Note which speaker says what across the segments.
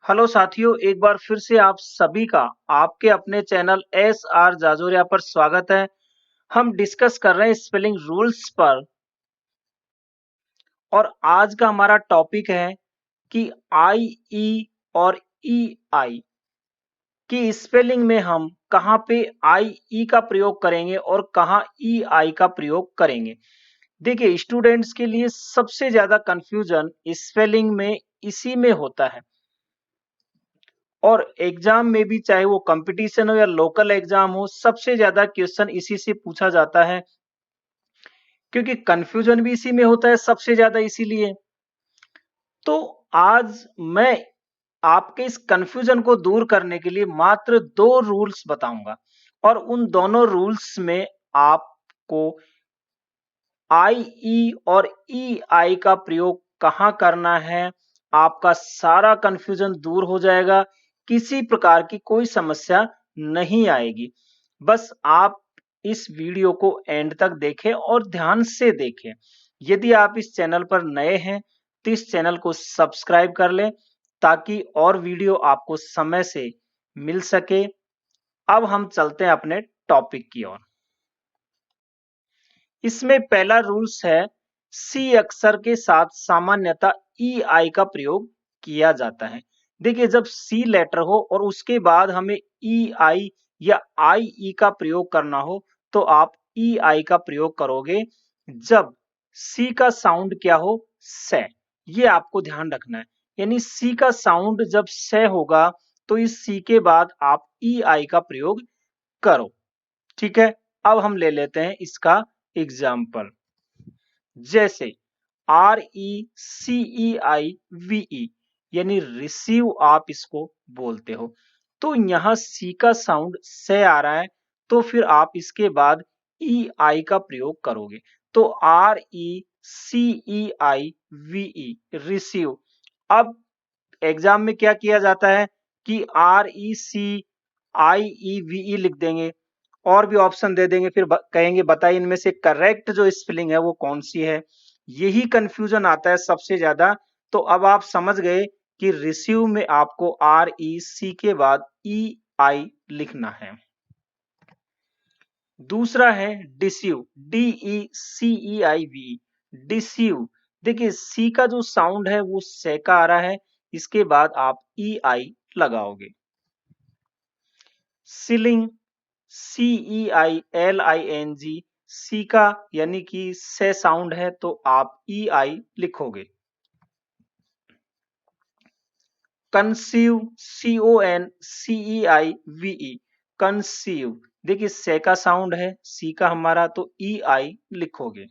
Speaker 1: Hello साथियों, एक बार फिर से आप सभी का आपके अपने चैनल एस आर जाजोरिया पर स्वागत है। हम डिस्कस कर रहे हैं स्पेलिंग रूल्स पर और आज का हमारा टॉपिक है कि आई ई और ई आई की स्पेलिंग में हम कहाँ पे आई ई का प्रयोग करेंगे और कहाँ ई आई का प्रयोग करेंगे। देखिए, स्टूडेंट्स के लिए सबसे ज्यादा कंफ्यूजन स्पेलिंग में इसी में होता है और एग्जाम में भी, चाहे वो कंपटीशन हो या लोकल एग्जाम हो, सबसे ज्यादा क्वेश्चन इसी से पूछा जाता है क्योंकि कंफ्यूजन भी इसी में होता है सबसे ज्यादा, इसीलिए। तो आज मैं आपके इस कंफ्यूजन को दूर करने के लिए मात्र दो रूल्स बताऊंगा और उन दोनों रूल्स में आपको आई ई और ई आई का प्रयोग कहाँ करना है, आपका सारा कंफ्यूजन दूर हो जाएगा, किसी प्रकार की कोई समस्या नहीं आएगी। बस आप इस वीडियो को एंड तक देखें और ध्यान से देखें। यदि आप इस चैनल पर नए हैं तो इस चैनल को सब्सक्राइब कर लें ताकि और वीडियो आपको समय से मिल सके। अब हम चलते हैं अपने टॉपिक की ओर। इसमें पहला रूल्स है, सी अक्षर के साथ सामान्यतः ई आई का प्रयोग किया जाता है। देखिए, जब सी लेटर हो और उसके बाद हमें ई आई या आई ई का प्रयोग करना हो तो आप ई आई का प्रयोग करोगे जब सी का साउंड क्या हो, से। ये आपको ध्यान रखना है, यानी सी का साउंड जब से होगा तो इस सी के बाद आप ई आई का प्रयोग करो। ठीक है, अब हम ले लेते हैं इसका एग्जाम्पल। जैसे RECEIVE यानी रिसीव आप इसको बोलते हो, तो यहां सी का साउंड से आ रहा है तो फिर आप इसके बाद ई आई का प्रयोग करोगे, तो RECEIVE रिसीव। अब एग्जाम में क्या किया जाता है कि RECIEVE लिख देंगे और भी ऑप्शन दे देंगे, फिर कहेंगे बताइए इनमें से करेक्ट जो स्पेलिंग है वो कौन सी है। यही कंफ्यूजन आता है सबसे ज्यादा। तो अब आप समझ गए कि रिसीव में आपको REC के बाद EI लिखना है। दूसरा है डिसीव, DECEIV, डिसीव। देखिए, सी का जो साउंड है वो से का आ रहा है, इसके बाद आप EI लगाओगे। सीलिंग, CEILING, सी का यानी कि से साउंड है तो आप EI लिखोगे। Conceive, CONCEIVE, conceive. देखिए, से का साउंड है, सी का हमारा, तो EI लिखोगे।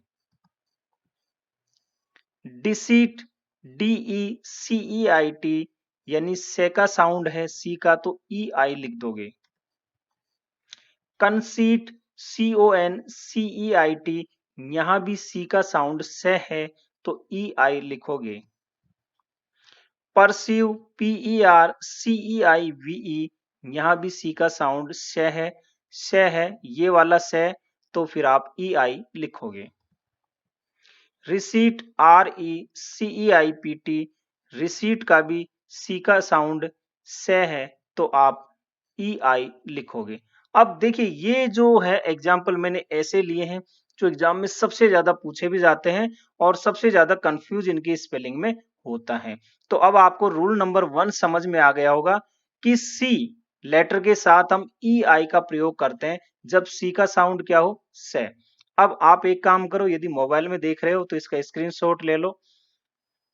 Speaker 1: डिसीट, DECEIT, यानी से का साउंड है, सी का, तो EI लिख दोगे। कंसीट, CONCEIT, यहां भी सी का साउंड से है तो EI लिखोगे। परसीव, PERCEIVE, यहां भी सी का साउंड से है, ये वाला से, तो फिर आप EI लिखोगे। रिसीट, RECEIPT, रिसीट का भी सी का साउंड से है तो आप EI लिखोगे। अब देखिए, ये जो है एग्जाम्पल मैंने ऐसे लिए हैं जो एग्जाम में सबसे ज्यादा पूछे भी जाते हैं और सबसे ज्यादा कंफ्यूज इनकी स्पेलिंग में होता है। तो अब आपको रूल नंबर 1 समझ में आ गया होगा कि सी लेटर के साथ हम EI का प्रयोग करते हैं जब सी का साउंड क्या हो, से। अब आप एक काम करो, यदि मोबाइल में देख रहे हो तो इसका स्क्रीनशॉट ले लो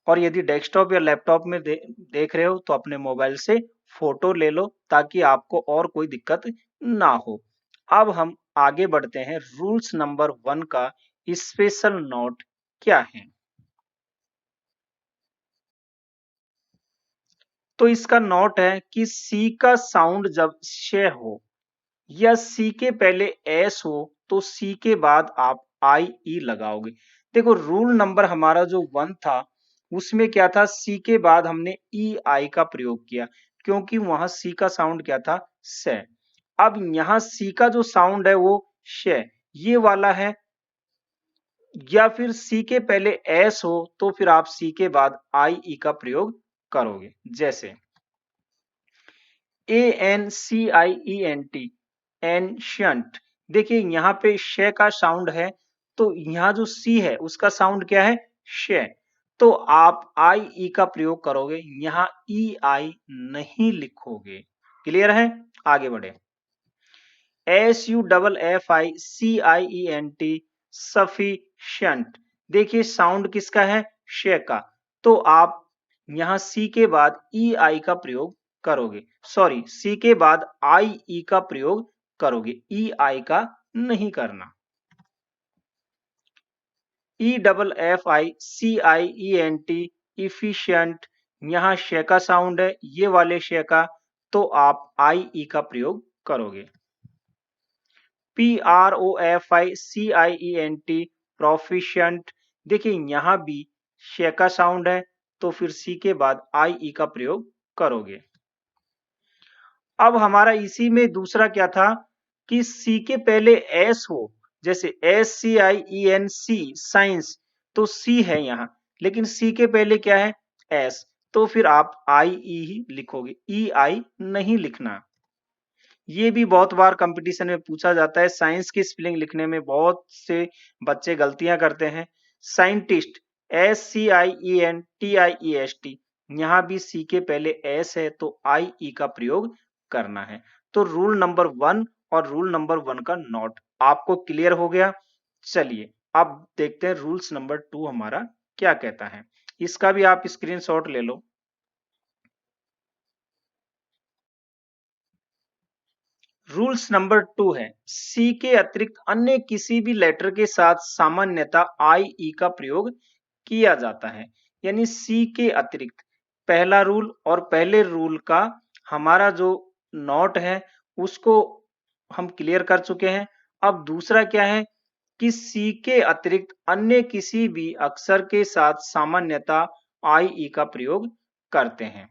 Speaker 1: और यदि डेस्कटॉप या लैपटॉप में देख रहे हो तो अपने मोबाइल से फोटो ले लो ताकि आपको और कोई दिक्कत ना हो। अब हम आगे बढ़ते हैं, रूल्स नंबर 1 का स्पेशल नोट क्या है। तो इसका नोट है कि सी का साउंड जब शे हो या सी के पहले एस हो तो सी के बाद आप आई ई लगाओगे। देखो, रूल नंबर हमारा जो 1 था उसमें क्या था, सी के बाद हमने ई आई का प्रयोग किया क्योंकि वहां सी का साउंड क्या था, से। अब यहां सी का जो साउंड है वो शे, ये वाला है, या फिर सी के पहले एस हो तो फिर आप सी के बाद आई ई का प्रयोग करोगे। जैसे ANCIENT, एंशियंट। देखिए यहाँ पे श का साउंड है, तो यहाँ जो सी है उसका साउंड क्या है, श। तो आप आई ई का प्रयोग करोगे, यहाँ ई आई नहीं लिखोगे। क्लियर है? आगे बढ़े। SUFFICIENT, sufficient. देखिए साउंड किसका है, श का। तो आप यहाँ सी के बाद ई आई का प्रयोग करोगे, सॉरी सी के बाद आई ई का प्रयोग करोगे, ई आई का नहीं करना। EFFICIENT, efficient. यहाँ श का साउंड है, ये वाले श का, तो आप आई ई का प्रयोग करोगे। PROFICIENT, proficient. देखिए यहाँ भी श का साउंड है, तो फिर सी के बाद आई ई का प्रयोग करोगे। अब हमारा इसी में दूसरा क्या था कि सी के पहले एस हो, जैसे SCIENC, साइंस, तो सी है यहाँ, लेकिन सी के पहले क्या है, एस, तो फिर आप आई ई ही लिखोगे, ई आई नहीं लिखना। ये भी बहुत बार कंपटीशन में पूछा जाता है, साइंस की स्पेलिंग लिखने में बहुत से बच्चे गलतियां करते हैं। साइंटिस्ट, SCIENTIEST, यहाँ भी सी के पहले एस है, तो आई ई का प्रयोग करना है। तो रूल नंबर 1 और रूल नंबर 1 का नोट आपको क्लियर हो गया। चलिए अब देखते हैं रूल्स नंबर 2 हमारा क्या कहता है। इसका भी आप स्क्रीनशॉट ले लो। रूल्स नंबर 2 है, सी के अतिरिक्त अन्य किसी भी लेटर के साथ सामान्यतः आई ई का प्रयोग किया जाता है। यानी सी के अतिरिक्त पहला रूल और पहले रूल का हमारा जो नोट है उसको हम क्लियर कर चुके हैं। अब दूसरा क्या है कि सी के अतिरिक्त अन्य किसी भी अक्षर के साथ सामान्यतः आई ई का प्रयोग करते हैं।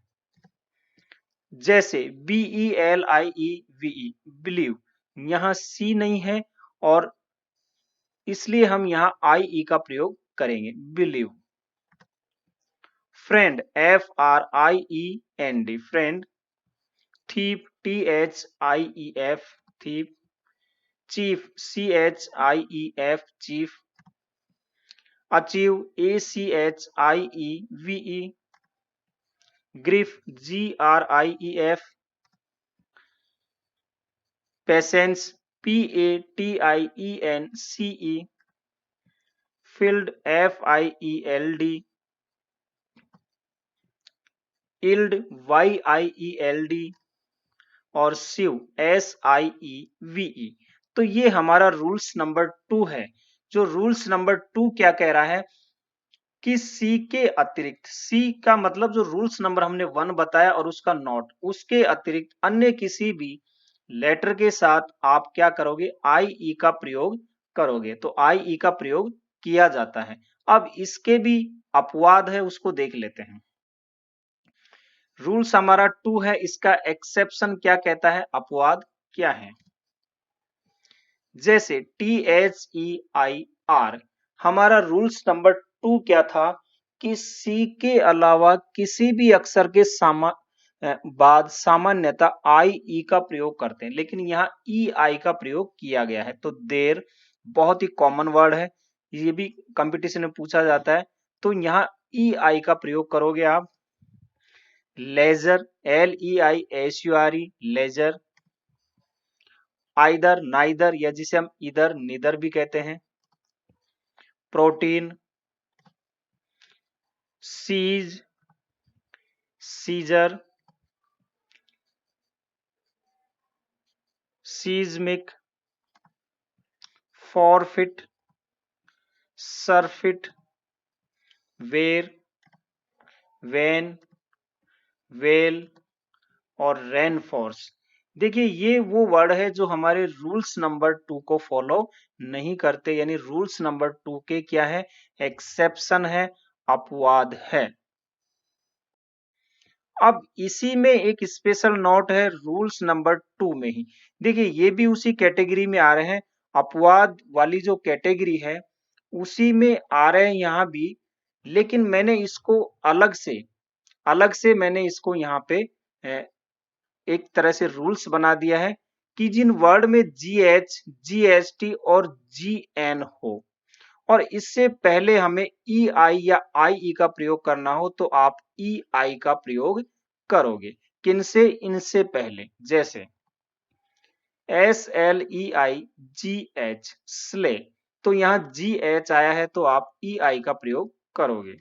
Speaker 1: जैसे BELIEVE, बिलीव, यहाँ सी नहीं है और इसलिए हम यहाँ आई ई का प्रयोग करेंगे, believe. Friend, FRIEND, friend. Thief, THIEF, thief. Chief, CHIEF, chief. Achieve, ACHIEVE, grief, GRIEF। Patience, PATIENCE, field, FIELD, yield, YIELD, और सिव, SIEVE। तो ये हमारा रूल्स नंबर 2 है। जो रूल्स नंबर 2 क्या कह रहा है कि सी के अतिरिक्त, सी का मतलब जो रूल्स नंबर हमने 1 बताया और उसका नोट, उसके अतिरिक्त अन्य किसी भी लेटर के साथ आप क्या करोगे, आई ई का प्रयोग करोगे। तो आई ई का प्रयोग किया जाता है। अब इसके भी अपवाद है, उसको देख लेते हैं। रूल्स हमारा 2 है, इसका एक्सेप्शन क्या कहता है, अपवाद क्या है। जैसे THEIR, हमारा रूल्स नंबर 2 क्या था कि सी के अलावा किसी भी अक्षर के बाद सामान्यतः आई ई का प्रयोग करते हैं, लेकिन यहाँ ई आई का प्रयोग किया गया है। तो देर बहुत ही कॉमन वर्ड है, ये भी कंपटीशन में पूछा जाता है, तो यहाँ ई आई का प्रयोग करोगे आप। Leisure, LEISURE, leisure. Either, neither, या जिसे हम इधर निदर भी कहते हैं। Protein, seize, seizure, seismic, forfeit, surfeit, weir, vein, veil, और रेनफोर्स। देखिए ये वो वर्ड है जो हमारे रूल्स नंबर 2 को फॉलो नहीं करते, यानी रूल्स नंबर 2 के क्या है, एक्सेप्शन है, अपवाद है। अब इसी में एक स्पेशल नोट है रूल्स नंबर 2 में ही। देखिए ये भी उसी कैटेगरी में आ रहे हैं, अपवाद वाली जो कैटेगरी है उसी में आ रहे हैं यहाँ भी, लेकिन मैंने इसको अलग से मैंने इसको यहाँ पे एक तरह से रूल्स बना दिया है कि जिन वर्ड में GH, GST और GN हो और इससे पहले हमें EI या IE का प्रयोग करना हो तो आप EI का प्रयोग करोगे। किनसे? इनसे पहले, जैसे SLEIGH स्ले, तो यहाँ GH आया है तो आप EI का प्रयोग करोगे।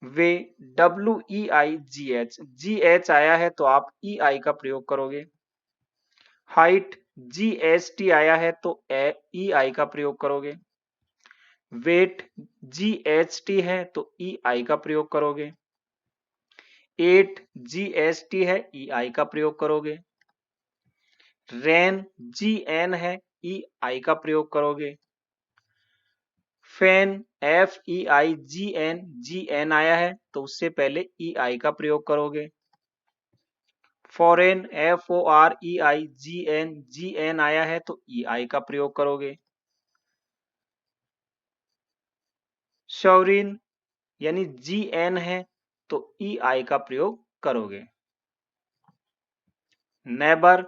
Speaker 1: वे WEIGH, GH आया है तो आप EI का प्रयोग करोगे। हाइट, GST आया है तो EI का प्रयोग करोगे। वेट, GHT है तो EI का प्रयोग करोगे। 8 GST है, EI का प्रयोग करोगे। रेन, GN है, EI का प्रयोग करोगे। फैन, FEIGN, GN आया है तो उससे पहले EI का प्रयोग करोगे। फॉरेन, FOREIGN, GN आया है तो EI का प्रयोग करोगे। शौरीन यानी GN है तो EI का प्रयोग करोगे। नेबर,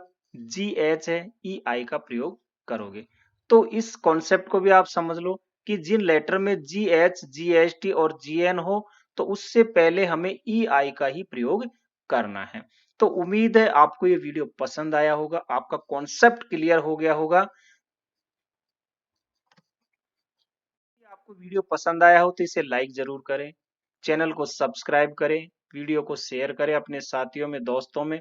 Speaker 1: GH है, EI का प्रयोग करोगे। तो इस कॉन्सेप्ट को भी आप समझ लो कि जिन लेटर में GH, GST और GN हो तो उससे पहले हमें EI का ही प्रयोग करना है। तो उम्मीद है आपको ये वीडियो पसंद आया होगा, आपका कॉन्सेप्ट क्लियर हो गया होगा। यदि आपको वीडियो पसंद आया हो तो इसे लाइक जरूर करें, चैनल को सब्सक्राइब करें, वीडियो को शेयर करें अपने साथियों में, दोस्तों में,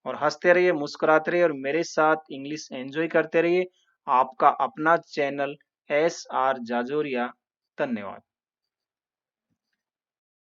Speaker 1: और हंसते रहिए, मुस्कुराते रहिए और मेरे साथ इंग्लिश एंजॉय करते रहिए। आपका अपना चैनल SR जाजोरिया। धन्यवाद।